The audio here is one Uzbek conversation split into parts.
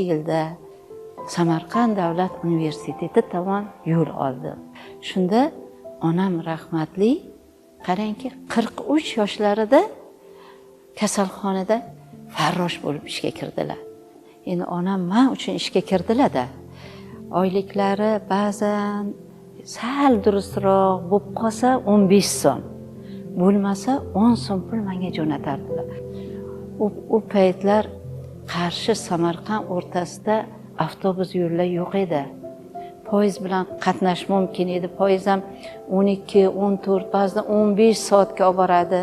yilda Samarqand davlat universiteti tomon yo'l oldim. Shunda onam rahmatli, qarangki, 43 yoshlarida kasalxonada farrosh bo'lib ishga kirdilar. Endi onam men uchun ishga kirdilar-da. Oyliklari ba'zan sal durustroq bo'lib qolsa 15 so'm, bo'lmasa 10 so'm pul menga jo'natardilar. U paytlar Qarshi Samarqand o'rtasida avtobus yo'llar yo'q edi. Poyezd bilan qatnash mumkin edi. Poyezd ham 12, 14, ba'zida 15 soatga olib boradi.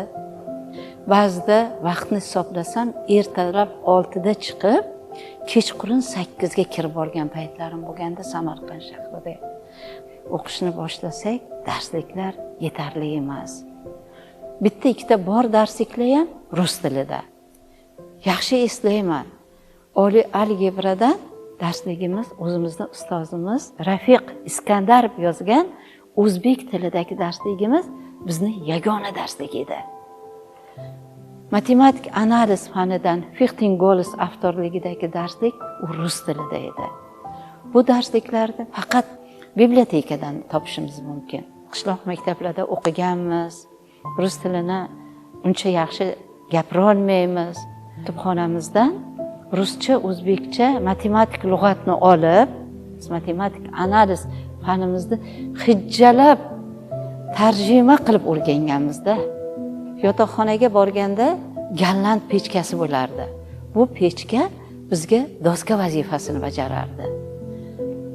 Ba'zida vaqtni hisoblasam, ertalab 6 da chiqib, kechqurun 8 ga kirib borgan paytlarim bo'lganda Samarqand shahrida. O'qishni boshlasak, darsliklar yetarli emas. Bitta ikkita bor darsliklar ham rus tilida. Yaxshi eslayman. Oliy algebradan darsligimiz o'zimizning ustozimiz Rafiq Iskandarov yozgan o'zbek tilidagi darsligimiz bizning yagona darslik edi. Matematik analiz fanidan Fichting Golos avtorligidagi darslik rus tilida edi. Bu darsliklarni faqat bibliotekadan topishimiz mumkin. Qishloq maktablarda o'qiganmiz. Rus tilini uncha yaxshi gapira olmaymiz. Kutubxonamizdan ruscha, o'zbekcha matematik lug'atni olib, matematik analiz fanimizni hijjalab tarjima qilib o'rganganmizda. Yotoqxonaga borganda gallant pechkasi bo'lardi. Bu pechka bizga doska vazifasini bajarardi.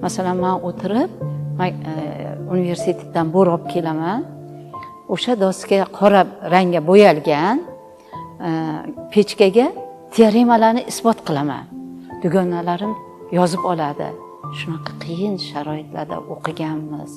Masalan, men o'tirib, universitetdan bor olib kelaman. O'sha doska qora rangga bo'yalgan pechkaga teoremalarni isbot qilaman. Dugonalarim yozib oladi. Shunaqa qiyin sharoitlarda o'qiganmiz.